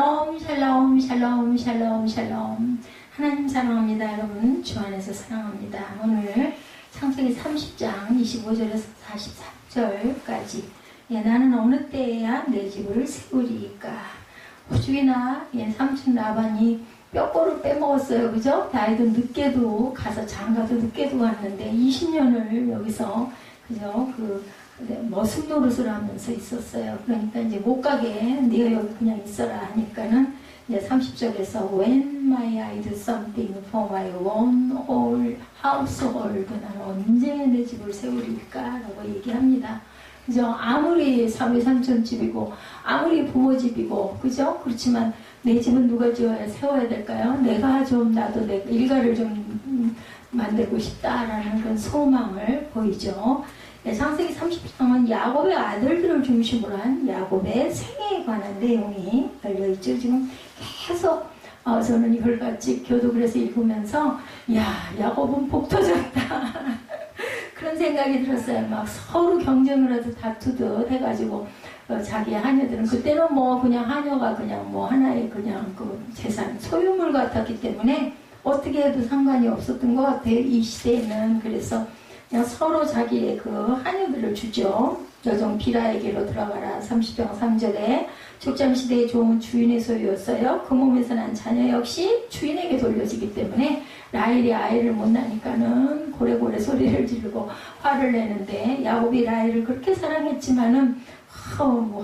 샬롬 샬롬 샬롬 샬롬. 하나님 사랑합니다. 여러분 주 안에서 사랑합니다. 오늘 창세기 30장 25절에서 43절까지 나는 어느 때에야 내 집을 세우리까. 호주이나 삼촌 라반이 뼈꼬를 빼먹었어요. 그죠? 다윗도 늦게도 가서 장가도 늦게도 갔는데 20년을 여기서 그죠? 머슴 노릇을 하면서 있었어요. 그러니까 이제 못 가게 네가 여기 그냥 있어라 하니까는 이제 30절에서 When my I do something for my own whole household, 나는 언제 내 집을 세우릴까? 라고 얘기합니다. 그죠? 아무리 사위 삼촌 집이고 아무리 부모 집이고 그죠? 그렇지만 내 집은 누가 세워야 될까요? 내가 좀 나도 내 일가를 좀 만들고 싶다라는 그런 소망을 보이죠. 창세기 30장은 야곱의 아들들을 중심으로 한 야곱의 생애에 관한 내용이 달려있죠. 지금 계속 저는 이걸 같이 교독을 해서 읽으면서 야곱은 복 터졌다 그런 생각이 들었어요. 막 서로 경쟁을 해서 다투듯 해가지고 자기 하녀들은 그때는 뭐 그냥 하녀가 그냥 뭐 하나의 그냥 그 재산 소유물 같았기 때문에 어떻게 해도 상관이 없었던 것 같아요. 이 시대에는. 그래서 그냥 서로 자기의 그 하녀들을 주죠. 여종 비라에게로 들어가라. 30장 3절에 족장시대의 종은 주인의 소유였어요. 그 몸에서 난 자녀 역시 주인에게 돌려지기 때문에 라헬이 아이를 못 낳으니까는 고래고래 소리를 지르고 화를 내는데 야곱이 라헬을 그렇게 사랑했지만은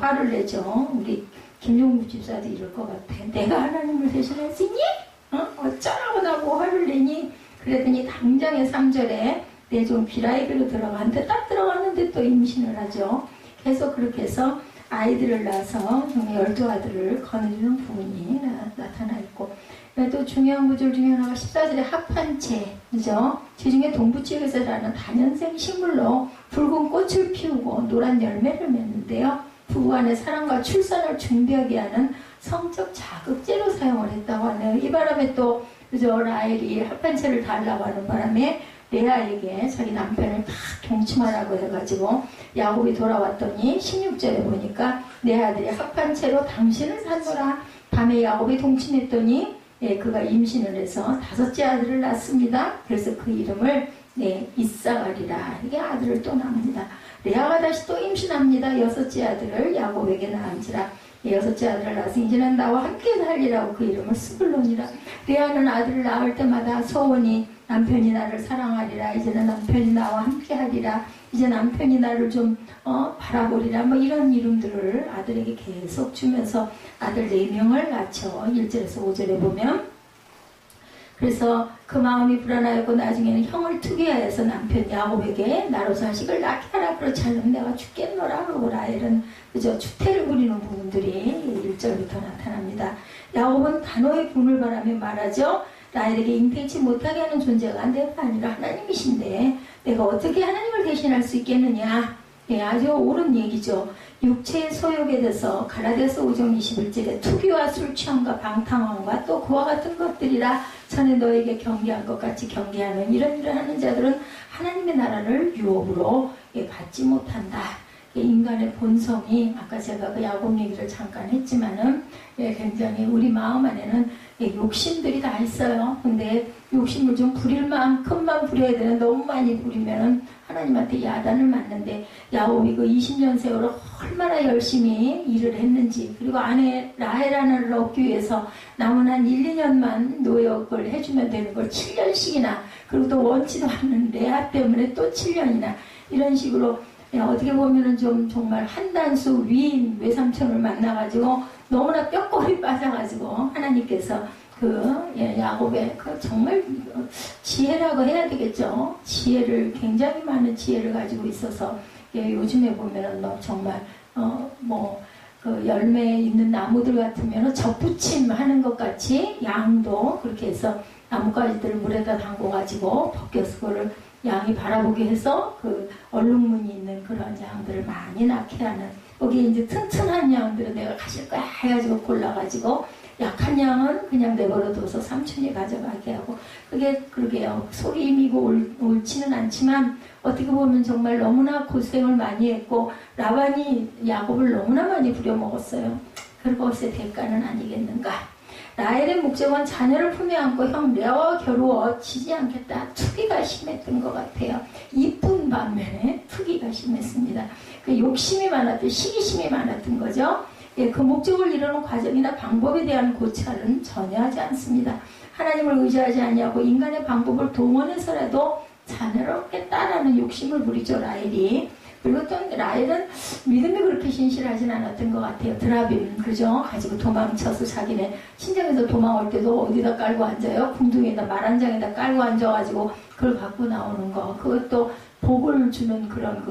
화를 내죠. 우리 김용국 집사도 이럴 것 같아. 내가 하나님을 대신할 수 있니? 어쩌라고 나보고 화를 내니? 그랬더니 당장에 3절에 내 종 비라에게로 들어갔는데 딱 들어갔는데 또 임신을 하죠. 계속 그렇게 해서 아이들을 낳아서 12아들을 거느리는 부분이 나타나 있고, 또 중요한 구절 중에 하나가 14절에 합한채, 그죠? 지중해 동부 지역에서 자라는 다년생 식물로 붉은 꽃을 피우고 노란 열매를 맺는데요. 부부간의 사랑과 출산을 준비하게 하는 성적 자극제로 사용을 했다고 하네요. 이 바람에 또 그죠? 라헬이 합한채를 달라고 하는 바람에 레아에게 자기 남편을 다 동침하라고 해가지고 야곱이 돌아왔더니 16절에 보니까 내 아들이 합한 채로 당신을 산노라. 밤에 야곱이 동침했더니 그가 임신을 해서 5째 아들을 낳습니다. 그래서 그 이름을 이사가리라. 이게 아들을 또 낳습니다. 레아가 다시 또 임신합니다. 6째 아들을 야곱에게 낳은지라. 6째 아들을 낳아서 이제는 나와 함께 살리라고 그 이름을 스불론이라. 레아는 아들을 낳을 때마다 소원이 남편이 나를 사랑하리라. 이제는 남편이 나와 함께 하리라. 이제 남편이 나를 좀 바라보리라. 뭐 이런 이름들을 아들에게 계속 주면서 아들 4명을 낳죠. 1절에서 5절에 보면. 그래서 그 마음이 불안하였고 나중에는 형을 투기하여서 남편 야곱에게 나로 자식을 낳게 하라. 그렇지 않으면 내가 죽겠노라. 그러고 라헬은 그저 추태를 부리는 부분들이 1절부터 나타납니다. 야곱은 단호의 분을 바라며 말하죠. 라헬에게 잉태치 못하게 하는 존재가 내가 아니라 하나님이신데 내가 어떻게 하나님을 대신할 수 있겠느냐. 아주 옳은 얘기죠. 육체의 소욕에 대해서 가라데서 5장 21절에 투기와 술취함과 방탕함과 또 그와 같은 것들이라 전에 너에게 경계한 것 같이 경계하는 이런 일을 하는 자들은 하나님의 나라를 유업으로 받지 못한다. 인간의 본성이 아까 제가 그 야곱 얘기를 잠깐 했지만은 굉장히 우리 마음 안에는 욕심들이 다 있어요. 근데 욕심을 좀 부릴 만큼만 부려야 되는, 너무 많이 부리면은 하나님한테 야단을 맞는데 야곱이 그 20년 세월을 얼마나 열심히 일을 했는지, 그리고 아내 라헬 하나를 얻기 위해서 남은 한 1, 2년만 노역을 해주면 되는 걸 7년씩이나, 그리고 또 원치도 않는 레아 때문에 또 7년이나 이런 식으로 어떻게 보면은 좀 정말 한 단수 위인 외삼촌을 만나가지고 너무나 뼈골이 빠져가지고 하나님께서 야곱의 정말 지혜라고 해야 되겠죠. 지혜를, 굉장히 많은 지혜를 가지고 있어서 요즘에 보면은 정말 열매 있는 나무들 같으면은 접붙임 하는 것 같이 양도 그렇게 해서 나뭇가지들을 물에다 담궈가지고 벗겨서 그거를 양이 바라보게 해서 그 얼룩무늬 있는 그런 양들을 많이 낳게 하는, 거기 이제 튼튼한 양들은 내가 가질 거야 해가지고 골라가지고 약한 양은 그냥 내버려둬서 삼촌이 가져가게 하고, 그러게요. 속이 임이고 옳지는 않지만 어떻게 보면 정말 너무나 고생을 많이 했고 라반이 야곱을 너무나 많이 부려먹었어요. 그것의 대가는 아니겠는가. 라헬의 목적은 자녀를 품에 안고 형 레아와 겨루어지지 않겠다. 투기가 심했던 것 같아요. 이쁜 반면에 투기가 심했습니다. 그 욕심이 많았던, 시기심이 많았던 거죠. 예, 그 목적을 이루는 과정이나 방법에 대한 고찰은 전혀 하지 않습니다. 하나님을 의지하지 아니하고 인간의 방법을 동원해서라도 자녀를 얻겠다라는 욕심을 부리죠, 라헬이. 그리고 또 라헬은 믿음이 그렇게 신실하진 않았던 것 같아요. 드라빔, 그죠? 가지고 도망쳐서 자기네 친정에서 도망올 때도 어디다 깔고 앉아요? 궁둥이에다, 말한장에다 깔고 앉아가지고 그걸 갖고 나오는 거. 그것도 복을 주는 그런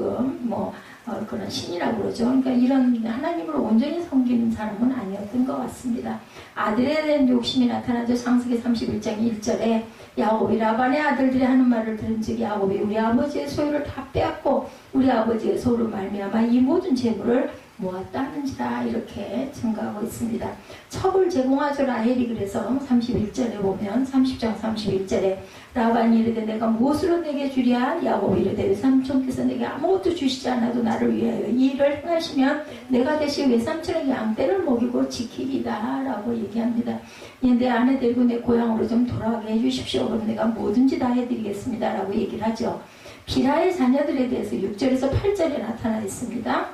그런 신이라고 그러죠. 그러니까 이런 하나님을 온전히 섬기는 사람은 아니었던 것 같습니다. 아들에 대한 욕심이 나타나죠. 창세기 31장 1절에 야곱이 라반의 아들들이 하는 말을 들은 즉 야곱이 우리 아버지의 소유를 다 빼앗고 우리 아버지의 소유로 말미암아 이 모든 재물을 모았다는지라 이렇게 증가하고 있습니다. 첩을 제공하죠. 라헬이. 그래서 31절에 보면 30장 31절에 라반이 이르되 내가 무엇으로 내게 주랴. 야곱이 이르되 외삼촌께서 내게 아무것도 주시지 않아도 나를 위하여 이 일을 행하시면 내가 대신 외삼촌의 양떼를 먹이고 지키리다 라고 얘기합니다. 내 아내 데리고 내 고향으로 좀 돌아가게 해주십시오. 그럼 내가 뭐든지 다 해드리겠습니다 라고 얘기를 하죠. 비라의 자녀들에 대해서 6절에서 8절에 나타나 있습니다.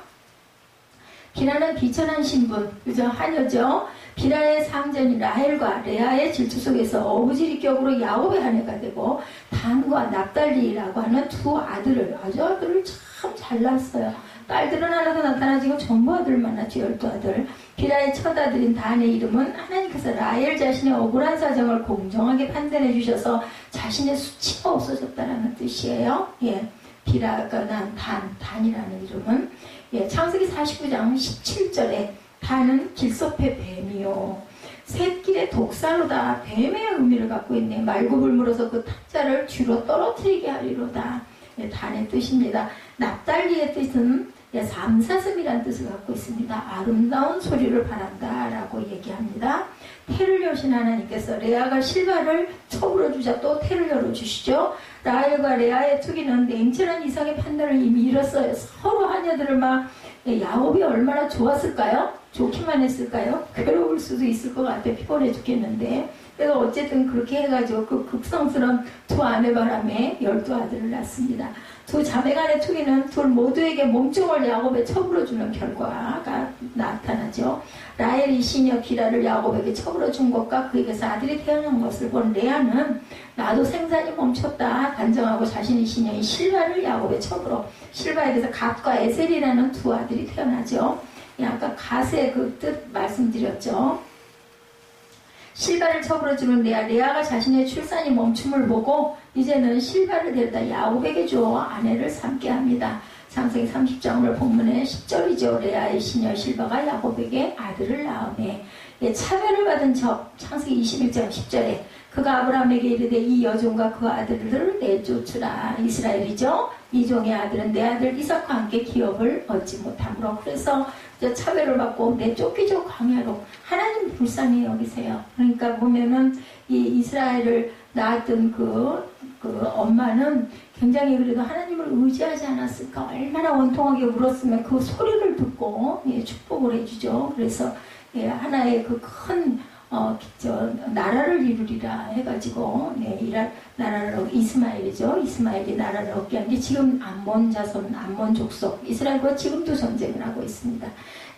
비라는 비천한 신분, 그죠? 하녀죠. 비라의 상전인 라헬과 레아의 질투 속에서 어부지리 격으로 야곱의 아내가 되고 단과 납달리라고 하는 두 아들을, 아들을 참 잘 낳았어요. 딸들은 하나도 나타나지고 전부 아들만 낳죠. 12아들. 비라의 첫 아들인 단의 이름은 하나님께서 라헬 자신의 억울한 사정을 공정하게 판단해 주셔서 자신의 수치가 없어졌다는 뜻이에요. 예. 비라가 난 단이라는 이름은 예, 창세기 49장 17절에 단은 길섭의 뱀이요 샛길의 독사로다. 뱀의 의미를 갖고 있네. 말굽을 물어서 그 탁자를 뒤로 떨어뜨리게 하리로다. 예, 단의 뜻입니다. 납달리의 뜻은 예, 삼사슴이라는 뜻을 갖고 있습니다. 아름다운 소리를 바란다 라고 얘기합니다. 태를 여신 하나님께서 레아가 실바를 첩으로 주자 또 태를 열어주시죠. 라헬과 레아의 투기는 냉철한 이상의 판단을 이미 잃었어요. 서로 하녀들을 막 야곱이 얼마나 좋았을까요? 좋기만 했을까요? 괴로울 수도 있을 것 같아요. 피곤해 죽겠는데. 그래서 어쨌든 그렇게 해가지고 그 극성스러운 두 아내 바람에 12아들을 낳습니다. 두 자매 간의 투기는 둘 모두에게 몸종을 야곱의 첩으로 주는 결과가 나타나죠. 라헬이 시녀 비라를 야곱에게 첩으로 준 것과 그에게서 아들이 태어난 것을 본 레아는 나도 생산이 멈췄다 단정하고 자신의 시녀인 실바를 야곱의 첩으로, 실바에게서 갓과 에셀이라는 두 아들이 태어나죠. 아까 갓의 그 뜻 말씀드렸죠. 실바를 첩으로 주는 레아가 자신의 출산이 멈춤을 보고 이제는 실바를 데려다 야곱에게 주어 아내를 삼게 합니다. 창세기 30장을 본문에 10절이죠. 레아의 시녀 실바가 야곱에게 아들을 낳으매 차별을 받은 적 창세기 21장 10절에 그가 아브라함에게 이르되 이 여종과 그 아들을 내쫓으라. 이스라엘이죠. 이 종의 아들은 내 아들 이삭과 함께 기업을 얻지 못함으로 그래서 차별을 받고 내쫓기죠. 광야로. 하나님 불쌍히 여기세요. 그러니까 보면은 이 이스라엘을 낳았던 그 엄마는 굉장히 그래도 하나님을 의지하지 않았을까. 얼마나 원통하게 울었으면 그 소리를 듣고 축복을 해주죠. 그래서 하나의 그 큰 나라를 이루리라 해가지고 나라를 이스마엘이죠. 이스마엘이 나라를 얻게 한 게 지금 암몬 자손, 암몬 족속 이스라엘과 지금도 전쟁을 하고 있습니다.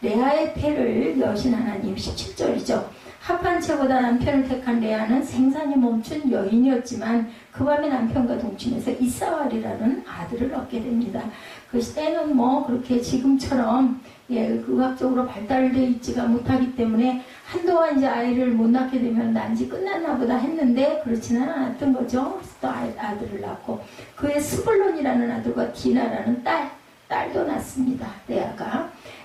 레아의 태를 여신 하나님 17절이죠. 합한 채보다 남편을 택한 레아는 생산이 멈춘 여인이었지만 그 밤에 남편과 동침해서 이사왈이라는 아들을 얻게 됩니다. 그 시대는 그렇게 지금처럼 의학적으로 발달되어 있지가 못하기 때문에 한동안 이제 아이를 못 낳게 되면 난지 끝났나 보다 했는데 그렇지는 않았던 거죠. 그래서 또 아들을 낳고 그의 스불론이라는 아들과 디나라는 딸도 낳습니다.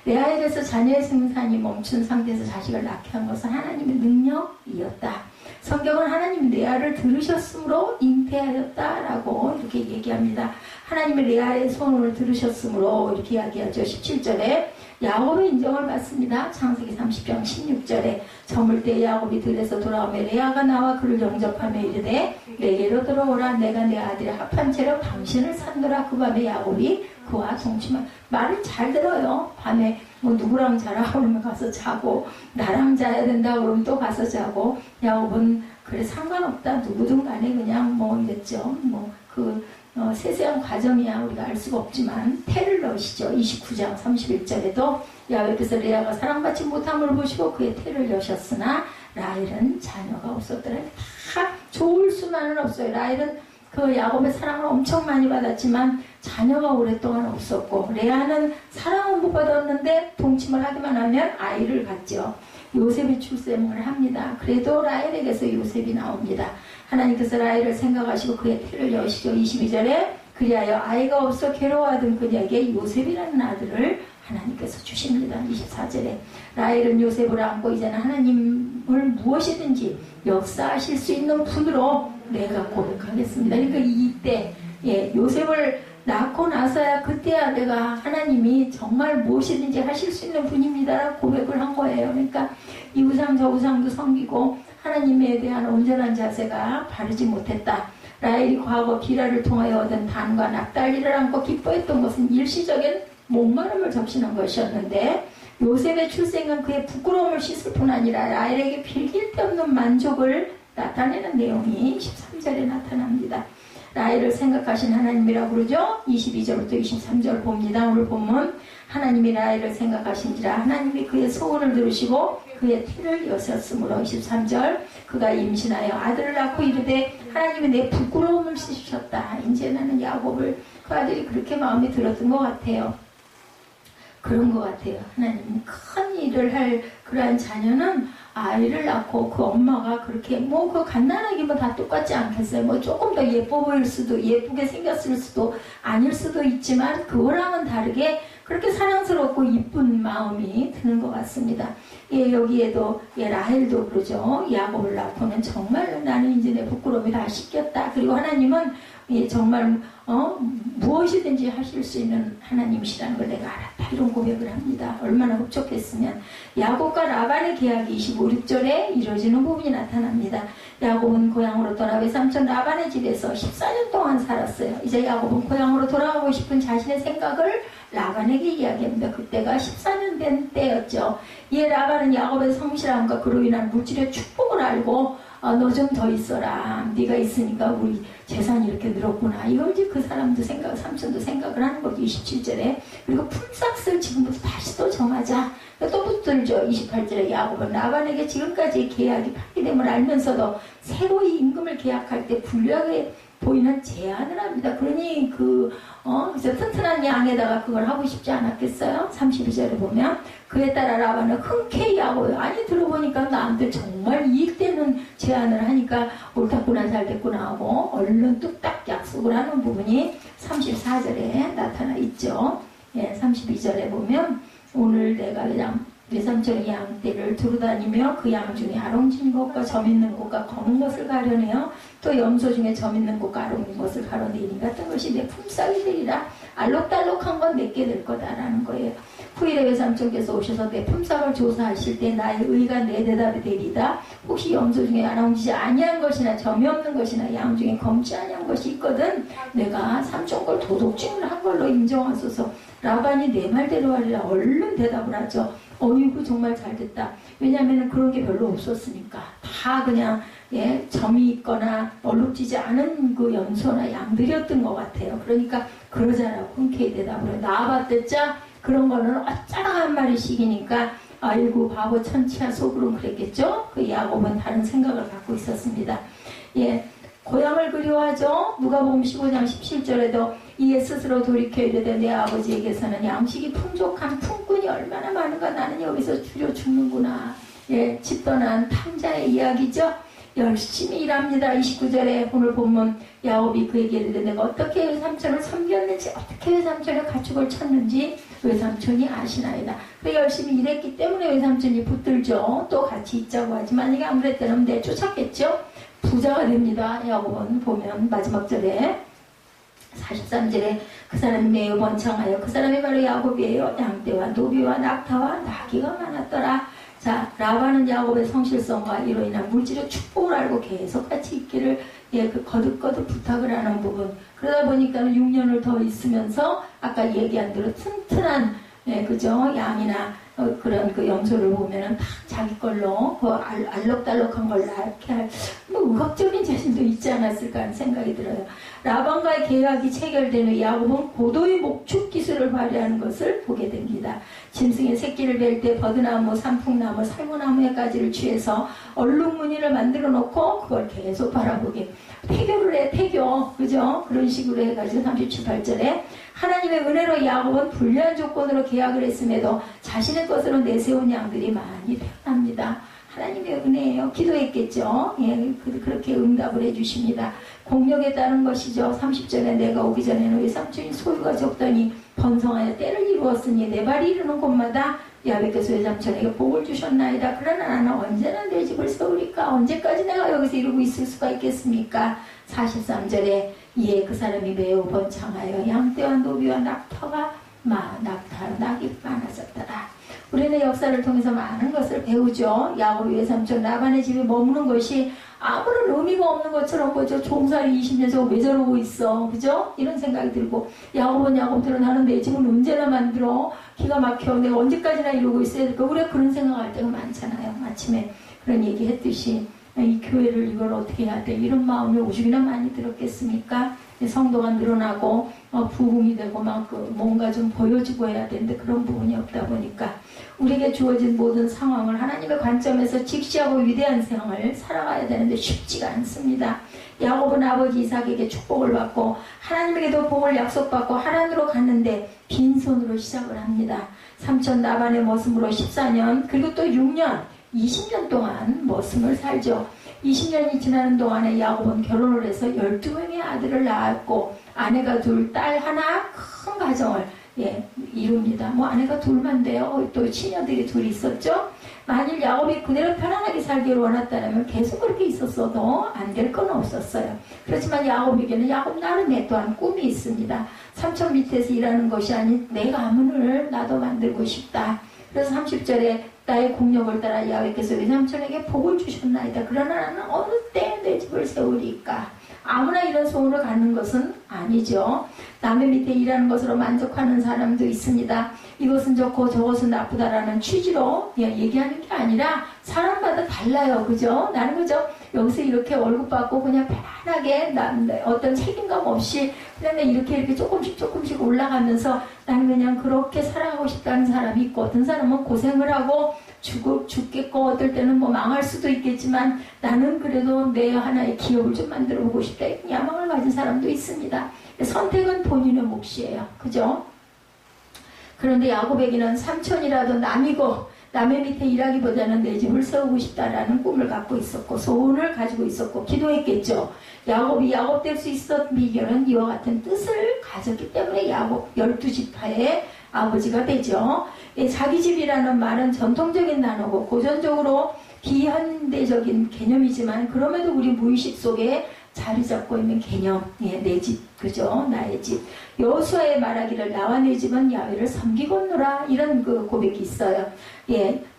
레아에 대해서 자녀의 생산이 멈춘 상태에서 자식을 낳게 한 것은 하나님의 능력이었다. 성경은 하나님이 레아를 들으셨으므로 잉태하였다라고 이렇게 얘기합니다. 하나님이 레아의 소원을 들으셨으므로 이렇게 이야기하죠. 17절에 야곱의 인정을 받습니다. 창세기 30장 16절에 저물 때 야곱이 들에서 돌아오며 레아가 나와 그를 영접하며 이르되 내게로 들어오라. 내가 내 아들의 합한 채로 당신을 산노라. 그 밤에 야곱이 그와 동침한. 말을 잘 들어요. 밤에 뭐 누구랑 자라 그러면 가서 자고, 나랑 자야 된다 그러면 또 가서 자고. 야곱은 그래 상관없다, 누구든 간에 그냥 뭐 이랬죠. 세세한 과정이야 우리가 알 수가 없지만 태를 넣으시죠. 29장 31절에도 야곱께서 레아가 사랑받지 못함을 보시고 그의 태를 여셨으나 라헬은 자녀가 없었더라. 다 좋을 수만은 없어요. 라헬은 그 야곱의 사랑을 엄청 많이 받았지만 자녀가 오랫동안 없었고, 레아는 사랑은 못 받았는데 동침을 하기만 하면 아이를 갖죠. 요셉이 출생을 합니다. 그래도 라헬에게서 요셉이 나옵니다. 하나님께서 라헬을 생각하시고 그의 태를 여시죠. 22절에 그리하여 아이가 없어 괴로워하던 그녀에게 요셉이라는 아들을 하나님께서 주십니다. 24절에 라헬은 요셉을 안고 이제는 하나님을 무엇이든지 역사하실 수 있는 분으로 내가 고백하겠습니다. 그러니까 이때 요셉을 낳고 나서야 그때야 내가 하나님이 정말 무엇이든지 하실 수 있는 분입니다라고 고백을 한 거예요. 그러니까 이 우상 저 우상도 섬기고 하나님에 대한 온전한 자세가 바르지 못했다. 라헬이 과거 비라를 통하여 얻은 단과 납달리를 안고 기뻐했던 것은 일시적인 목마름을 적시는 것이었는데, 요셉의 출생은 그의 부끄러움을 씻을 뿐 아니라 라헬에게 빌길 데 없는 만족을 나타내는 내용이 13절에 나타납니다. 라헬을 생각하신 하나님이라고 그러죠. 22절부터 23절 봅니다. 오늘 보면 하나님이 라헬을 생각하신지라 하나님이 그의 소원을 들으시고 그의 태를 여셨으므로. 23절 그가 임신하여 아들을 낳고 이르되 하나님이 내 부끄러움을 씻으셨다. 이제 나는 야곱을, 그 아들이 그렇게 마음에 들었던 것 같아요. 그런 것 같아요. 하나님 큰 일을 할 그러한 자녀는 아이를 낳고 그 엄마가 그렇게 그 갓난아기 다 똑같지 않겠어요. 조금 더 예뻐 보일 수도, 예쁘게 생겼을 수도 아닐 수도 있지만 그거랑은 다르게 그렇게 사랑스럽고 이쁜 마음이 드는 것 같습니다. 여기에도 라헬도 그러죠. 야곱을 낳고는 정말 나는 이제 내 부끄러움이 다 씻겼다. 그리고 하나님은 정말 무엇이든지 하실 수 있는 하나님이시라는 걸 내가 알았다. 이런 고백을 합니다. 얼마나 흡족했으면. 야곱과 라반의 계약이 25, 6절에 이루어지는 부분이 나타납니다. 야곱은 고향으로 떠나 외삼촌 라반의 집에서 14년 동안 살았어요. 이제 야곱은 고향으로 돌아가고 싶은 자신의 생각을 라반에게 이야기합니다. 그때가 14년 된 때였죠. 라반은 야곱의 성실함과 그로 인한 물질의 축복을 알고 너 좀 더 있어라. 네가 있으니까 우리 재산이 이렇게 늘었구나. 이걸 이제 그 사람도 삼촌도 생각을 하는 거죠. 27절에. 그리고 풀싹을 지금부터 다시 또 정하자. 또 붙들죠. 28절에 야곱은 라반에게 지금까지 계약이 파기됨을 알면서도 새로이 임금을 계약할 때 불리하게 보이는 제안을 합니다. 그러니 그래서 튼튼한 양에다가 그걸 하고 싶지 않았겠어요? 32절에 보면 그에 따라 라반은 흔쾌히 야곱을, 아니 들어보니까 나한테 정말 이익되는 제안을 하니까 옳았구나 잘됐구나 하고 얼른 뚝딱 약속을 하는 부분이 34절에 나타나 있죠. 32절에 보면 오늘 내가 그냥 외삼촌의 양떼를 두루다니며 그 양 중에 아롱진 것과 점 있는 것과 검은 것을 가려내어 또 염소 중에 점 있는 것과 아롱진 것을 가려내니 같은 것이 내 품삯이 되리라. 알록달록한 건 내게 될 거다라는 거예요. 후일에 외삼촌께서 오셔서 내 품삯을 조사하실 때 나의 의가 내 대답이 되리다. 혹시 염소 중에 아롱지지 아니한 것이나 점이 없는 것이나 양 중에 검지 아니한 것이 있거든 내가 삼촌 걸 도둑질을 한 걸로 인정하소서. 라반이 내 말대로 하리라. 얼른 대답을 하죠. 어이구 정말 잘됐다. 왜냐하면 그런 게 별로 없었으니까 다 그냥 점이 있거나 얼룩지지 않은 그 염소나 양들이었던 것 같아요. 그러니까 그러자라고 흔쾌히 대답을 해요. 나와봤댔자 그런 거는 어쩌다 한 마리씩이니까 아이고 바보 천치야 속으로는 그랬겠죠. 그 야곱은 다른 생각을 갖고 있었습니다. 고향을 그리워하죠. 누가복음 15장 17절에도 이에 스스로 돌이켜 이르되 내 아버지에게서는 양식이 풍족한 품꾼이 얼마나 많은가. 나는 여기서 줄여 죽는구나. 집 떠난 탕자의 이야기죠. 열심히 일합니다. 29절에 오늘 보면 야곱이 그에게 이르되 내가 어떻게 외삼촌을 섬겼는지 어떻게 외삼촌의 가축을 쳤는지 외삼촌이 아시나이다. 그래 열심히 일했기 때문에 외삼촌이 붙들죠. 또 같이 있자고 하지만 이게 아무래도 때는 내쫓았겠죠. 부자가 됩니다. 야곱은 보면 마지막 절에 43절에 그 사람이 매우 번창하여, 그 사람이 바로 야곱이에요. 양떼와 노비와 낙타와 나귀가 많았더라. 자, 라반은 야곱의 성실성과 이로 인한 물질의 축복을 알고 계속 같이 있기를 그 거듭거듭 부탁을 하는 부분. 그러다 보니까 6년을 더 있으면서 아까 얘기한 대로 튼튼한 그죠? 양이나 그런 그 염소를 보면은 다 자기 걸로 그 알록달록한 걸 낳게 할 뭐 의학적인 자신도 있지 않았을까 하는 생각이 들어요. 라반과의 계약이 체결된 후 야곱은 고도의 목축 기술을 발휘하는 것을 보게 됩니다. 짐승의 새끼를 뵐 때 버드나무, 산풍나무, 살구나무의 가지를 취해서 얼룩무늬를 만들어 놓고 그걸 계속 바라보게. 태교를 해, 태교. 그죠? 그런 식으로 해가지고 37, 8절에 하나님의 은혜로 야곱은 불리한 조건으로 계약을 했음에도 자신의 것으로 내세운 양들이 많이 태어납니다. 하나님의 은혜예요. 기도했겠죠. 예, 그렇게 응답을 해주십니다. 공력에 따른 것이죠. 30절에 내가 오기 전에는 외삼촌이 소유가 적더니 번성하여 때를 이루었으니 내 발이 이르는 곳마다 야곱께서 외삼촌에게 복을 주셨나이다. 그러나 나는 언제나 내 집을 세우리까? 언제까지 내가 여기서 이루고 있을 수가 있겠습니까? 43절에 이에 그 사람이 매우 번창하여 양떼와 노비와 낙타가 낙이 많아졌더라. 우리는 역사를 통해서 많은 것을 배우죠. 야곱의 외삼촌 라반의 집에 머무는 것이 아무런 의미가 없는 것처럼 보죠. 종살이 20년 저거 왜 저러고 있어. 그죠? 이런 생각이 들고, 야곱은 야곱대로 나는 내 집은 언제나 만들어. 기가 막혀. 내가 언제까지나 이러고 있어야 될까. 우리가 그런 생각할 때가 많잖아요. 아침에 그런 얘기 했듯이 이 교회를 이걸 어떻게 해야 돼. 이런 마음이 오죽이나 많이 들었겠습니까? 성도가 늘어나고 부흥이 되고 막 뭔가 좀 보여주고 해야 되는데 그런 부분이 없다 보니까 우리에게 주어진 모든 상황을 하나님의 관점에서 직시하고 위대한 생을 살아가야 되는데 쉽지가 않습니다. 야곱은 아버지 이삭에게 축복을 받고 하나님에게도 복을 약속받고 하란으로 갔는데 빈손으로 시작을 합니다. 삼촌 라반의 머슴으로 14년 그리고 또 6년 20년 동안 머슴을 살죠. 20년이 지나는 동안에 야곱은 결혼을 해서 12명의 아들을 낳았고 아내가 둘, 딸 하나, 큰 가정을 이룹니다. 뭐 아내가 둘만 돼요. 또 시녀들이 둘이 있었죠. 만일 야곱이 그대로 편안하게 살기를 원했다면 계속 그렇게 있었어도 안 될 건 없었어요. 그렇지만 야곱에게는 야곱 나름의 또한 꿈이 있습니다. 삼촌 밑에서 일하는 것이 아닌 내 가문을 나도 만들고 싶다. 그래서 30절에 나의 공력을 따라 야훼께서 외삼촌에게 복을 주셨나이다. 그러나 나는 어느 때 내 집을 세우리까. 아무나 이런 소원을 갖는 것은 아니죠. 남의 밑에 일하는 것으로 만족하는 사람도 있습니다. 이것은 좋고 저것은 나쁘다라는 취지로 얘기하는 게 아니라 사람마다 달라요. 그죠? 나는 그죠? 여기서 이렇게 월급 받고 그냥 편하게 어떤 책임감 없이 그냥 이렇게 조금씩 올라가면서 나는 그냥 그렇게 살아가고 싶다는 사람이 있고, 어떤 사람은 고생을 하고 죽겠고 어떨 때는 뭐 망할 수도 있겠지만 나는 그래도 내 하나의 기업을 좀 만들어 보고 싶다. 야망을 가진 사람도 있습니다. 선택은 본인의 몫이에요. 그죠? 그런데 야곱에게는 삼촌이라도 남이고 남의 밑에 일하기보다는 내 집을 세우고 싶다라는 꿈을 갖고 있었고 소원을 가지고 있었고 기도했겠죠. 야곱이 야곱 될 수 있었던 비결은 이와 같은 뜻을 가졌기 때문에 야곱 12지파의 아버지가 되죠. 자기 집이라는 말은 전통적인 단어고 고전적으로 비현대적인 개념이지만 그럼에도 우리 무의식 속에 자리 잡고 있는 개념, 내 집, 그죠? 나의 집. 여호수아의 말하기를 나와 내 집은 야훼를 섬기겠노라 이런 그 고백이 있어요.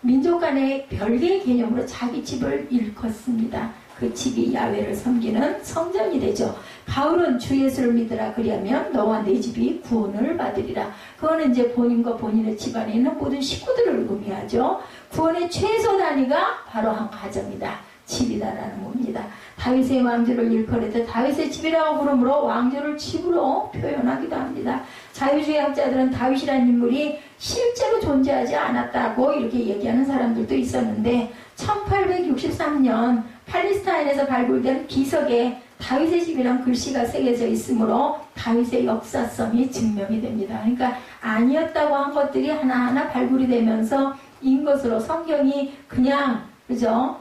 민족 간의 별개의 개념으로 자기 집을 일컫습니다. 그 집이 야훼를 섬기는 성전이 되죠. 바울은 주 예수를 믿으라 그리하면 너와 내 집이 구원을 받으리라. 그거는 이제 본인과 본인의 집안에 있는 모든 식구들을 의미하죠. 구원의 최소 단위가 바로 한 가정이다. 집이다라는 겁니다. 다윗의 왕조를 일컬을 다윗의 집이라고 부르므로 왕조를 집으로 표현하기도 합니다. 자유주의 학자들은 다윗이라는 인물이 실제로 존재하지 않았다고 이렇게 얘기하는 사람들도 있었는데 1863년 팔레스타인에서 발굴된 비석에 다윗의 집이란 글씨가 새겨져 있으므로 다윗의 역사성이 증명이 됩니다. 그러니까 아니었다고 한 것들이 하나하나 발굴이 되면서 인 것으로 성경이 그냥 그죠?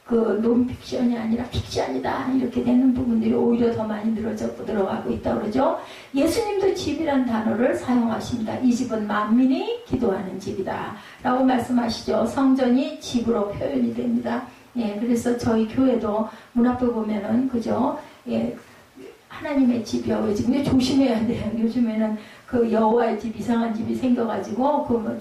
그 논픽션이 아니라 픽션이다 이렇게 되는 부분들이 오히려 더 많이 들어가고 있다고 그러죠. 예수님도 집이란 단어를 사용하십니다. 이 집은 만민이 기도하는 집이다 라고 말씀하시죠. 성전이 집으로 표현이 됩니다. 그래서 저희 교회도 문 앞에 보면은 그죠? 하나님의 집이요. 지금 조심해야 돼요. 요즘에는 그 여호와의 집, 이상한 집이 생겨가지고 그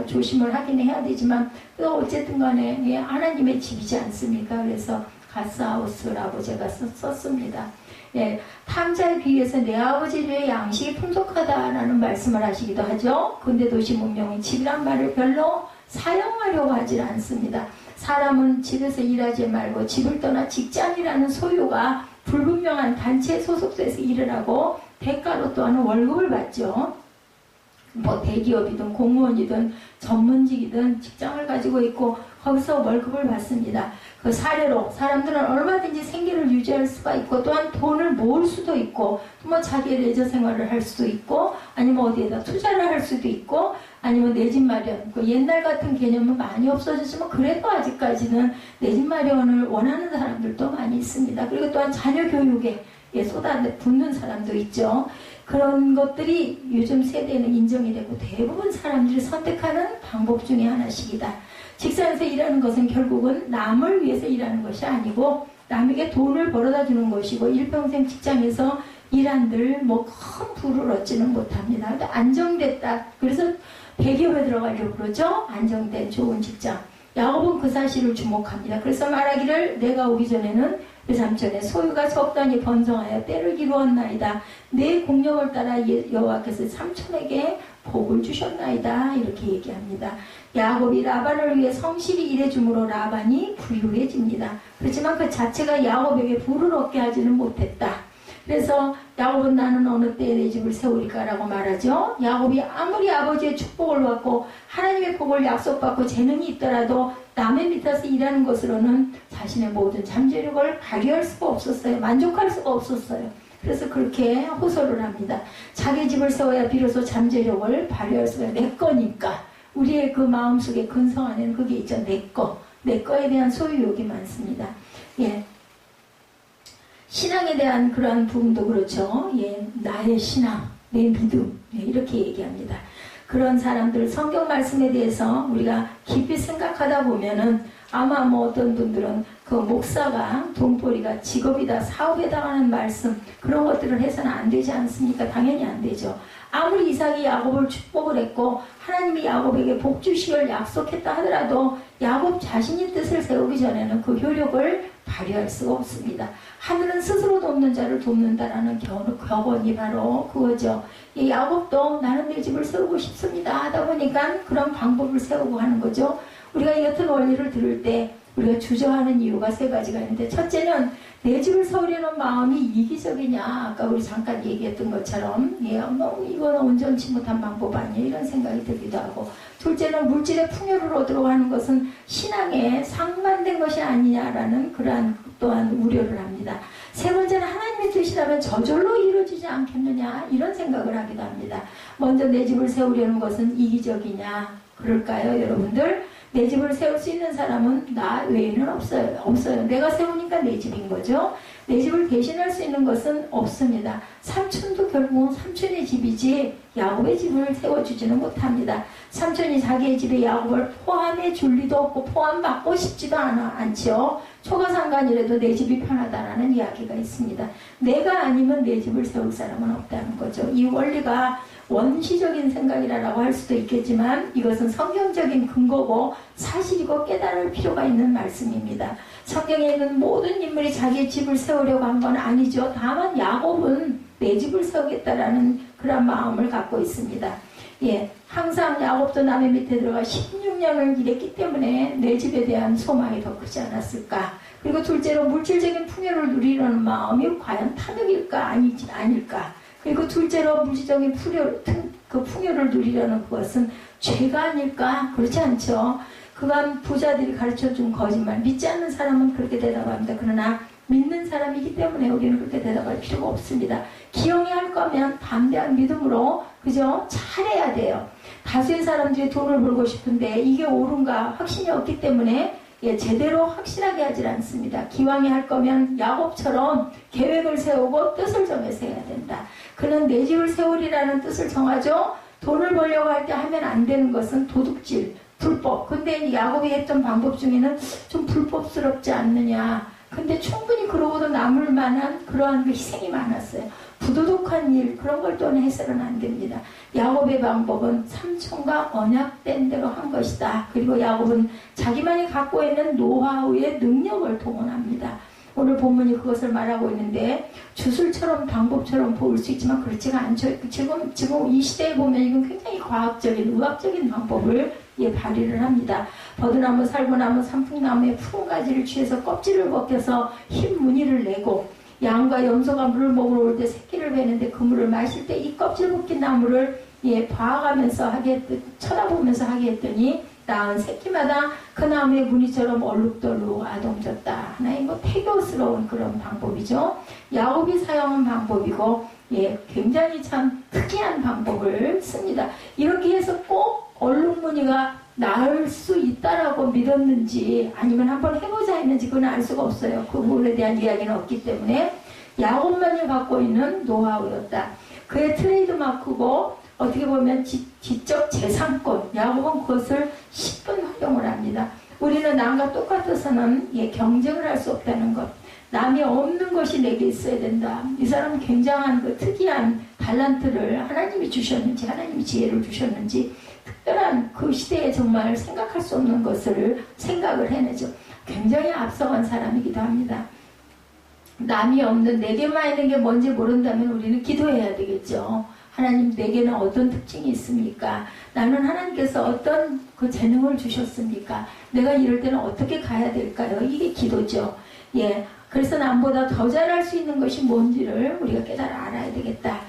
조심을 하긴 해야 되지만 또 어쨌든 간에 예, 하나님의 집이지 않습니까? 그래서 가스하우스라고 제가 썼습니다. 예, 탐자에 비해서 내 아버지의 양식이 풍족하다라는 말씀을 하시기도 하죠. 근대 도시 문명은 집이란 말을 별로 사용하려고 하질 않습니다. 사람은 집에서 일하지 말고 집을 떠나 직장이라는 소유가 불분명한 단체에 소속돼서 일을 하고 대가로 또한 월급을 받죠. 뭐 대기업이든 공무원이든 전문직이든 직장을 가지고 있고 거기서 월급을 받습니다. 그 사례로 사람들은 얼마든지 생계를 유지할 수가 있고 또한 돈을 모을 수도 있고 뭐 자기의 레저 생활을 할 수도 있고 아니면 어디에다 투자를 할 수도 있고 아니면 내 집 마련. 그 옛날 같은 개념은 많이 없어졌지만 그래도 아직까지는 내 집 마련을 원하는 사람들도 많이 있습니다. 그리고 또한 자녀 교육에 쏟아붓는 사람도 있죠. 그런 것들이 요즘 세대에는 인정이 되고 대부분 사람들이 선택하는 방법 중에 하나씩이다. 직장에서 일하는 것은 결국은 남을 위해서 일하는 것이 아니고 남에게 돈을 벌어다 주는 것이고 일평생 직장에서 일한들 뭐 큰 부를 얻지는 못합니다. 근데 안정됐다. 그래서 대기업에 들어가려고 그러죠. 안정된 좋은 직장. 야곱은 그 사실을 주목합니다. 그래서 말하기를 내가 오기 전에는 그 삼촌의 소유가 적당히 번성하여 때를 이루었나이다. 내 공력을 따라 여호와께서 삼촌에게 복을 주셨나이다. 이렇게 얘기합니다. 야곱이 라반을 위해 성실히 일해줌으로 라반이 부유해집니다. 그렇지만 그 자체가 야곱에게 부를 얻게 하지는 못했다. 그래서 야곱은 나는 어느 때에 내 집을 세우리까라고 말하죠. 야곱이 아무리 아버지의 축복을 받고 하나님의 복을 약속받고 재능이 있더라도 남의 밑에서 일하는 것으로는 자신의 모든 잠재력을 발휘할 수가 없었어요. 만족할 수가 없었어요. 그래서 그렇게 호소를 합니다. 자기 집을 세워야 비로소 잠재력을 발휘할 수가 있어요. 내 거니까. 우리의 그 마음속에 근성 안에는 그게 있죠. 내 거. 내 거에 대한 소유욕이 많습니다. 예. 신앙에 대한 그러한 부분도 그렇죠. 예, 나의 신앙, 내 믿음, 예, 이렇게 얘기합니다. 그런 사람들 성경 말씀에 대해서 우리가 깊이 생각하다 보면은 아마 뭐 어떤 분들은 그 목사가 돈벌이가 직업이다, 사업에 당하는 말씀 그런 것들을 해서는 안 되지 않습니까? 당연히 안 되죠. 아무리 이삭이 야곱을 축복을 했고 하나님이 야곱에게 복 주시기를 약속했다 하더라도 야곱 자신이 뜻을 세우기 전에는 그 효력을 발휘할 수가 없습니다. 하늘은 스스로 돕는 자를 돕는다라는 격언이 바로 그거죠. 이 야곱도 나는 내 집을 세우고 싶습니다 하다 보니까 그런 방법을 세우고 하는 거죠. 우리가 이 같은 원리를 들을 때 우리가 주저하는 이유가 세 가지가 있는데 첫째는 내 집을 세우려는 마음이 이기적이냐 아까 우리 잠깐 얘기했던 것처럼 예, 뭐 이거는 온전치 못한 방법 아니에요 이런 생각이 들기도 하고 둘째는 물질의 풍요를 얻으러 가는 것은 신앙에 상반된 것이 아니냐라는 그러한 또한 우려를 합니다. 세 번째는 하나님의 뜻이라면 저절로 이루어지지 않겠느냐 이런 생각을 하기도 합니다. 먼저 내 집을 세우려는 것은 이기적이냐 그럴까요 여러분들? 내 집을 세울 수 있는 사람은 나 외에는 없어요. 내가 세우니까 내 집인 거죠. 내 집을 대신할 수 있는 것은 없습니다. 삼촌도 결국은 삼촌의 집이지 야곱의 집을 세워주지는 못합니다. 삼촌이 자기의 집에 야곱을 포함해 줄 리도 없고 포함받고 싶지도 않죠. 초가상간이라도 내 집이 편하다라는 이야기가 있습니다. 내가 아니면 내 집을 세울 사람은 없다는 거죠. 이 원리가 원시적인 생각이라고 할 수도 있겠지만 이것은 성경적인 근거고 사실이고 깨달을 필요가 있는 말씀입니다. 성경에 있는 모든 인물이 자기의 집을 세우려고 한 건 아니죠. 다만 야곱은 내 집을 세우겠다라는 그런 마음을 갖고 있습니다. 예, 항상 야곱도 남의 밑에 들어가 16년을 일했기 때문에 내 집에 대한 소망이 더 크지 않았을까. 그리고 둘째로 물질적인 풍요를 누리려는 마음이 과연 탐욕일까 아닐까. 그리고 둘째로 물질적인 풍요를 누리려는 그것은 죄가 아닐까? 그렇지 않죠. 그간 부자들이 가르쳐준 거짓말. 믿지 않는 사람은 그렇게 대답합니다. 그러나 믿는 사람이기 때문에 우리는 그렇게 대답할 필요가 없습니다. 기영이 할 거면 담대한 믿음으로 그죠? 잘해야 돼요. 다수의 사람들이 돈을 벌고 싶은데 이게 옳은가 확신이 없기 때문에 예, 제대로 확실하게 하질 않습니다. 기왕에 할 거면 야곱처럼 계획을 세우고 뜻을 정해서 해야 된다. 그는 내 집을 세우리라는 뜻을 정하죠. 돈을 벌려고 할 때 하면 안 되는 것은 도둑질, 불법. 근데 야곱이 했던 방법 중에는 좀 불법스럽지 않느냐. 근데 충분히 그러고도 남을 만한 그러한 그 희생이 많았어요. 부도덕한 일, 그런 걸 또는 해서는 안 됩니다. 야곱의 방법은 삼촌과 언약된 대로 한 것이다. 그리고 야곱은 자기만이 갖고 있는 노하우의 능력을 동원합니다. 오늘 본문이 그것을 말하고 있는데 주술처럼 방법처럼 보일 수 있지만 그렇지가 않죠. 지금 이 시대에 보면 이건 굉장히 과학적인, 의학적인 방법을 발휘를 합니다. 버드나무, 살구나무, 산풍나무의 푸른 가지를 취해서 껍질을 벗겨서 흰 무늬를 내고 양과 염소가 물을 먹으러 올 때 새끼를 베는데 그 물을 마실 때 이 껍질 벗긴 나무를 봐가면서 쳐다보면서 하게 했더니 낳은 새끼마다 그 나무의 무늬처럼 얼룩덜룩 아동졌다. 하나의 태교스러운 그런 방법이죠. 야곱이 사용한 방법이고 굉장히 참 특이한 방법을 씁니다. 이렇게 해서 꼭 얼룩무늬가 나을 수 있다라고 믿었는지 아니면 한번 해보자 했는지 그건 알 수가 없어요. 그 부분에 대한 이야기는 없기 때문에 야곱만이 갖고 있는 노하우였다. 그의 트레이드 마크고 어떻게 보면 지적 재산권, 야곱은 그것을 10분 활용을 합니다. 우리는 남과 똑같아서는 경쟁을 할 수 없다는 것. 남이 없는 것이 내게 있어야 된다. 이 사람은 굉장한 그 특이한 달란트를 하나님이 주셨는지, 하나님이 지혜를 주셨는지, 특별한 그 시대에 정말 생각할 수 없는 것을 생각을 해내죠. 굉장히 앞서간 사람이기도 합니다. 남이 없는 내게만 있는 게 뭔지 모른다면 우리는 기도해야 되겠죠. 하나님, 내게는 어떤 특징이 있습니까? 나는 하나님께서 어떤 그 재능을 주셨습니까? 내가 이럴 때는 어떻게 가야 될까요? 이게 기도죠. 그래서 남보다 더 잘할 수 있는 것이 뭔지를 우리가 깨달아 알아야 되겠다.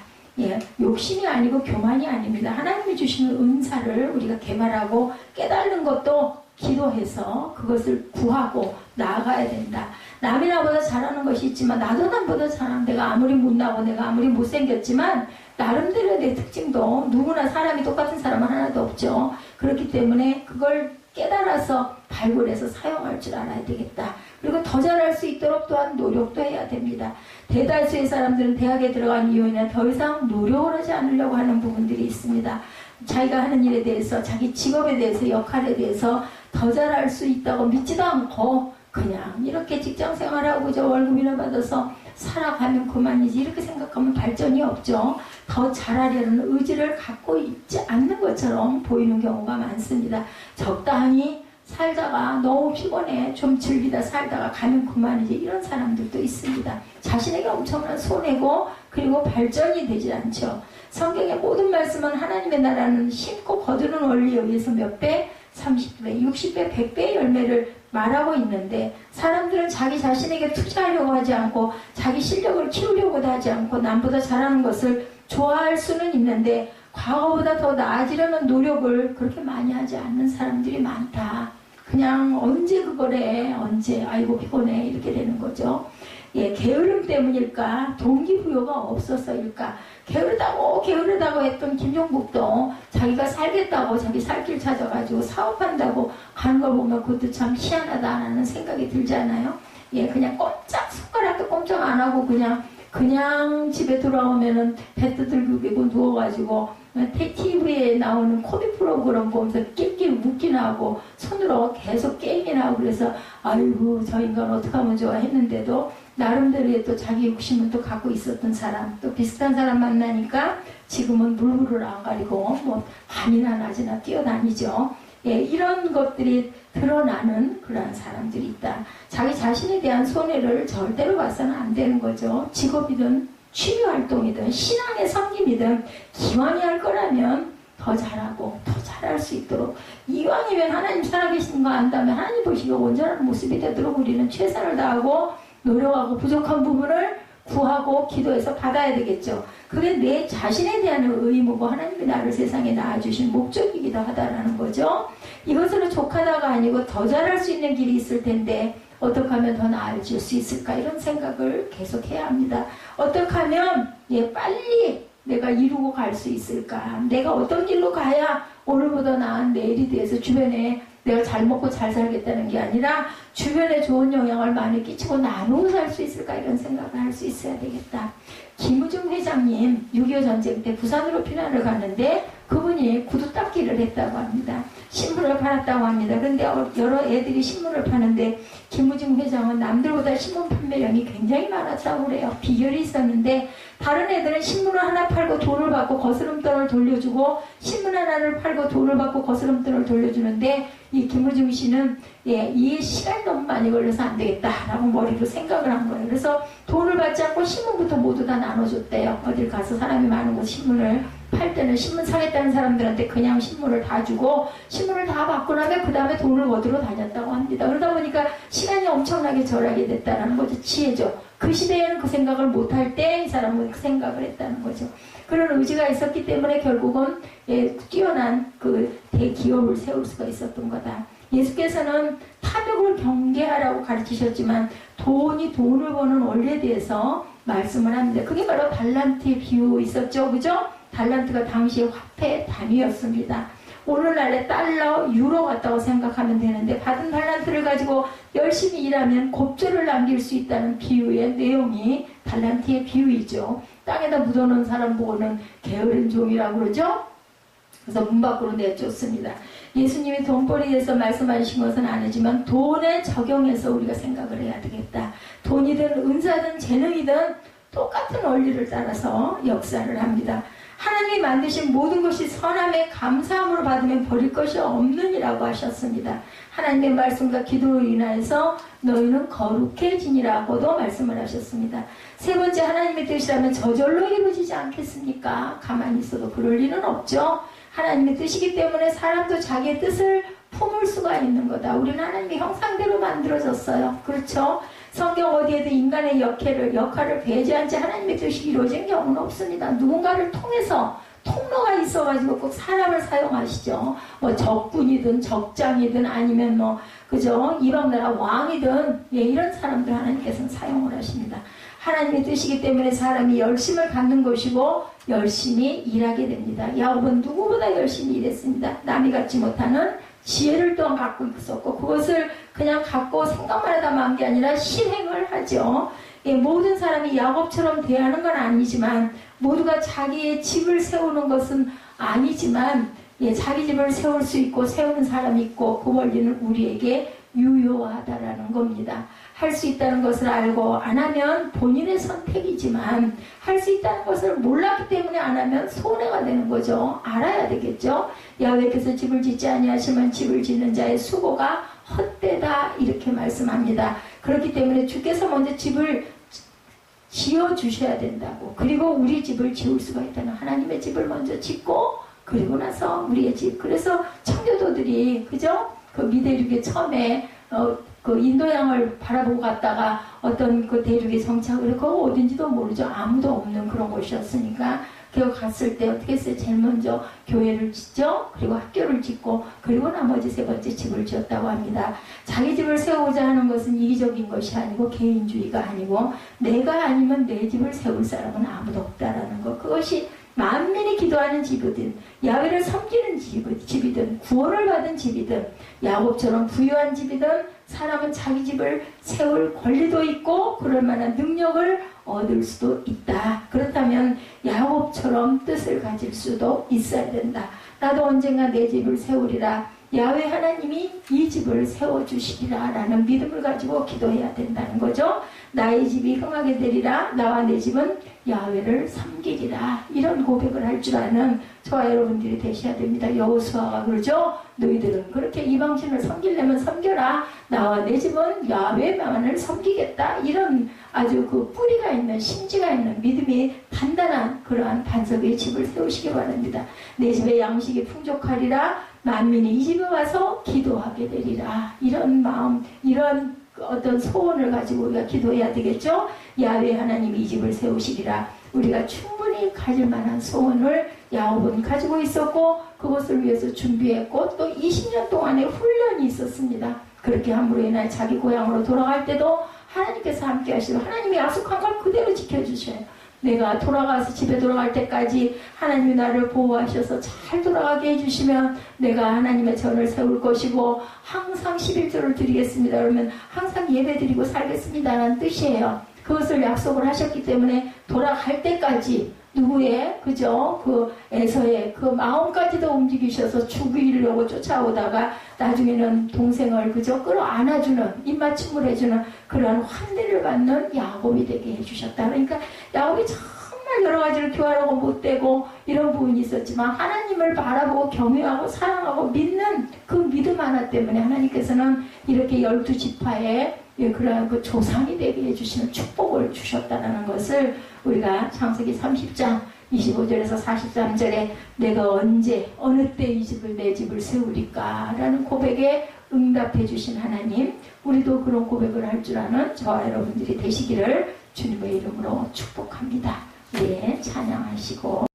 욕심이 아니고 교만이 아닙니다. 하나님이 주시는 은사를 우리가 개발하고 깨닫는 것도 기도해서 그것을 구하고 나아가야 된다. 남이 나보다 잘하는 것이 있지만 나도 남보다 잘하는, 내가 아무리 못나고 내가 아무리 못생겼지만 나름대로 내 특징도, 누구나 사람이 똑같은 사람은 하나도 없죠. 그렇기 때문에 그걸 깨달아서 발굴해서 사용할 줄 알아야 되겠다. 그리고 더 잘할 수 있도록 또한 노력도 해야 됩니다. 대다수의 사람들은 대학에 들어간 이유는 더 이상 노력을 하지 않으려고 하는 부분들이 있습니다. 자기가 하는 일에 대해서, 자기 직업에 대해서, 역할에 대해서 더 잘할 수 있다고 믿지도 않고 그냥 이렇게 직장생활하고 저 월급이나 받아서 살아가면 그만이지, 이렇게 생각하면 발전이 없죠. 더 잘하려는 의지를 갖고 있지 않는 것처럼 보이는 경우가 많습니다. 적당히 살다가 너무 피곤해, 좀 즐기다 살다가 가면 그만이지, 이런 사람들도 있습니다. 자신에게 엄청난 손해고 그리고 발전이 되지 않죠. 성경의 모든 말씀은 하나님의 나라는 심고 거두는 원리에 의해서 몇 배? 30배, 60배, 100배의 열매를 말하고 있는데, 사람들은 자기 자신에게 투자하려고 하지 않고 자기 실력을 키우려고도 하지 않고 남보다 잘하는 것을 좋아할 수는 있는데 과거보다 더 나아지려는 노력을 그렇게 많이 하지 않는 사람들이 많다. 그냥 언제 그걸 해, 언제, 아이고 피곤해, 이렇게 되는 거죠. 게으름 때문일까? 동기부여가 없어서일까? 게으르다고 했던 김종국도 자기가 살겠다고 자기 살 길 찾아가지고 사업한다고 가는 걸 보면 그것도 참 희한하다라는 생각이 들잖아요. 그냥 손가락도 꼼짝 안 하고 그냥 집에 돌아오면은 배 두들기고 누워가지고 TV에 나오는 코믹 프로그램 보면서 낄낄 웃기나 하고 손으로 계속 게임이나 하고, 그래서 아이고 저 인간 어떡하면 좋아 했는데도 나름대로의 또 자기 욕심은 또 갖고 있었던 사람, 또 비슷한 사람 만나니까 지금은 물불을 안 가리고 밤이나 낮이나 뛰어다니죠. 이런 것들이 드러나는 그러한 사람들이 있다. 자기 자신에 대한 손해를 절대로 봐서는 안 되는 거죠. 직업이든 취미활동이든 신앙의 섬김이든 기왕이 할 거라면 더 잘하고 더 잘할 수 있도록, 이왕이면 하나님 살아계시는 거 안다면 하나님 보시기에 온전한 모습이 되도록 우리는 최선을 다하고 노력하고 부족한 부분을 구하고 기도해서 받아야 되겠죠. 그게 내 자신에 대한 의무고 하나님이 나를 세상에 낳아주신 목적이기도 하다라는 거죠. 이것으로 족하다가 아니고 더 잘할 수 있는 길이 있을 텐데 어떻게 하면 더 나아질 수 있을까, 이런 생각을 계속 해야 합니다. 어떻게 하면 빨리 내가 이루고 갈 수 있을까, 내가 어떤 길로 가야 오늘보다 나은 내일이 돼서 주변에 내가 잘 먹고 잘 살겠다는 게 아니라 주변에 좋은 영향을 많이 끼치고 나누어 살 수 있을까 이런 생각을 할 수 있어야 되겠다. 김우중 회장님 6.25 전쟁 때 부산으로 피난을 갔는데 그분이 구두 닦기를 했다고 합니다. 신문을 팔았다고 합니다. 그런데 여러 애들이 신문을 파는데 김우중 회장은 남들보다 신문 판매량이 굉장히 많았다고 그래요. 비결이 있었는데 다른 애들은 신문을 하나 팔고 돈을 받고 거스름돈을 돌려주고 신문 하나를 팔고 돈을 받고 거스름돈을 돌려주는데 이 김우중 씨는 이 시간이 너무 많이 걸려서 안 되겠다라고 머리로 생각을 한 거예요. 그래서 돈을 받지 않고 신문부터 모두 다 나눠줬대요. 어딜 가서 사람이 많은 곳 신문을 팔 때는 신문 사겠다는 사람들한테 그냥 신문을 다 주고 신문을 다 받고 나면 그 다음에 돈을 얻으러 다녔다고 합니다. 그러다 보니까 시간이 엄청나게 절약이 됐다는 거죠. 지혜죠. 그 시대에는 그 생각을 못할 때 이 사람은 그 생각을 했다는 거죠. 그런 의지가 있었기 때문에 결국은 뛰어난 그 대기업을 세울 수가 있었던 거다. 예수께서는 탐욕을 경계하라고 가르치셨지만 돈을 버는 원리에 대해서 말씀을 합니다. 그게 바로 달란트의 비유 있었죠. 그죠? 달란트가 당시의 화폐 단위였습니다. 오늘날의 달러, 유로 같다고 생각하면 되는데 받은 달란트를 가지고 열심히 일하면 곱절을 남길 수 있다는 비유의 내용이 달란트의 비유이죠. 땅에다 묻어놓은 사람 보고는 게으른 종이라고 그러죠. 그래서 문 밖으로 내쫓습니다. 예수님이 돈벌이에 대해서 말씀하신 것은 아니지만 돈에 적용해서 우리가 생각을 해야 되겠다. 돈이든 은사든 재능이든 똑같은 원리를 따라서 역사를 합니다. 하나님이 만드신 모든 것이 선함에 감사함으로 받으면 버릴 것이 없느니라고 하셨습니다. 하나님의 말씀과 기도로 인하여서 너희는 거룩해지니라고도 말씀을 하셨습니다. 세 번째, 하나님의 뜻이라면 저절로 이루어지지 않겠습니까? 가만히 있어도 그럴 리는 없죠. 하나님의 뜻이기 때문에 사람도 자기의 뜻을 품을 수가 있는 거다. 우리는 하나님의 형상대로 만들어졌어요. 그렇죠? 성경 어디에도 인간의 역할을 배제한 채 하나님의 뜻이 이루어진 경우는 없습니다. 누군가를 통해서 통로가 있어가지고 꼭 사람을 사용하시죠. 뭐 적군이든 적장이든 아니면 그죠? 이방나라 왕이든 이런 사람들 하나님께서는 사용을 하십니다. 하나님의 뜻이기 때문에 사람이 열심을 갖는 것이고 열심히 일하게 됩니다. 야곱은 누구보다 열심히 일했습니다. 남이 갖지 못하는 지혜를 또한 갖고 있었고 그것을 그냥 갖고 생각만 하다 만 게 아니라 실행을 하죠. 모든 사람이 야곱처럼 대하는 건 아니지만 모두가 자기의 집을 세우는 것은 아니지만 자기 집을 세울 수 있고 세우는 사람이 있고 그 원리는 우리에게 유효하다라는 겁니다. 할 수 있다는 것을 알고 안 하면 본인의 선택이지만 할 수 있다는 것을 몰랐기 때문에 안 하면 손해가 되는 거죠. 알아야 되겠죠. 야훼께서 집을 짓지 아니하시면 집을 짓는 자의 수고가 헛되다 이렇게 말씀합니다. 그렇기 때문에 주께서 먼저 집을 지어주셔야 된다고. 그리고 우리 집을 지을 수가 있다는 하나님의 집을 먼저 짓고 그리고 나서 우리의 집. 그래서 청교도들이 그죠? 그 미대륙에 처음에 그 인도양을 바라보고 갔다가 어떤 그 대륙에 정착을 했고 어딘지도 모르죠. 아무도 없는 그런 곳이었으니까 그 갔을 때 어떻게 했어요? 제일 먼저 교회를 짓죠. 그리고 학교를 짓고 그리고 나머지 세 번째 집을 지었다고 합니다. 자기 집을 세우고자 하는 것은 이기적인 것이 아니고 개인주의가 아니고 내가 아니면 내 집을 세울 사람은 아무도 없다라는 것. 그것이 만민이 기도하는 집이든 야훼를 섬기는 집이든 구원을 받은 집이든 야곱처럼 부유한 집이든 사람은 자기 집을 세울 권리도 있고 그럴 만한 능력을 얻을 수도 있다. 그렇다면 야곱처럼 뜻을 가질 수도 있어야 된다. 나도 언젠가 내 집을 세우리라. 야훼 하나님이 이 집을 세워주시리라 라는 믿음을 가지고 기도해야 된다는 거죠. 나의 집이 흥하게 되리라. 나와 내 집은 야훼를 섬기리라. 이런 고백을 할 줄 아는 저와 여러분들이 되셔야 됩니다. 여호수아가 그러죠. 너희들은 그렇게 이방신을 섬기려면 섬겨라. 나와 내 집은 야훼만을 섬기겠다. 이런 아주 그 뿌리가 있는 심지가 있는 믿음이 단단한 그러한 반석의 집을 세우시기 바랍니다. 내 집에 양식이 풍족하리라. 만민이 이 집에 와서 기도하게 되리라. 이런 마음, 이런 어떤 소원을 가지고 우리가 기도해야 되겠죠. 야훼 하나님이 이 집을 세우시리라. 우리가 충분히 가질 만한 소원을 야곱은 가지고 있었고 그것을 위해서 준비했고 또 20년 동안의 훈련이 있었습니다. 그렇게 함으로 인하여 자기 고향으로 돌아갈 때도 하나님께서 함께 하시고 하나님이 약속한 걸 그대로 지켜주셔요. 내가 돌아가서 집에 돌아갈 때까지 하나님이 나를 보호하셔서 잘 돌아가게 해주시면 내가 하나님의 전을 세울 것이고 항상 11조를 드리겠습니다. 그러면 항상 예배 드리고 살겠습니다라는 뜻이에요. 그것을 약속을 하셨기 때문에 돌아갈 때까지 누구의 그죠? 그 에서의 그 마음까지도 움직이셔서 죽이려고 쫓아오다가 나중에는 동생을 그저 끌어안아주는 입맞춤을 해주는 그런 환대를 받는 야곱이 되게 해주셨다. 그러니까 야곱이 정말 여러 가지를 교활하고 못되고 이런 부분이 있었지만 하나님을 바라보고 경외하고 사랑하고 믿는 그 믿음 하나 때문에 하나님께서는 이렇게 12지파에 그러한 그 조상이 되게 해주시는 축복을 주셨다는 것을 우리가 창세기 30장 25절에서 43절에 내가 언제 어느 때 이 집을 내 집을 세우리까 라는 고백에 응답해 주신 하나님, 우리도 그런 고백을 할 줄 아는 저와 여러분들이 되시기를 주님의 이름으로 축복합니다. 예, 찬양하시고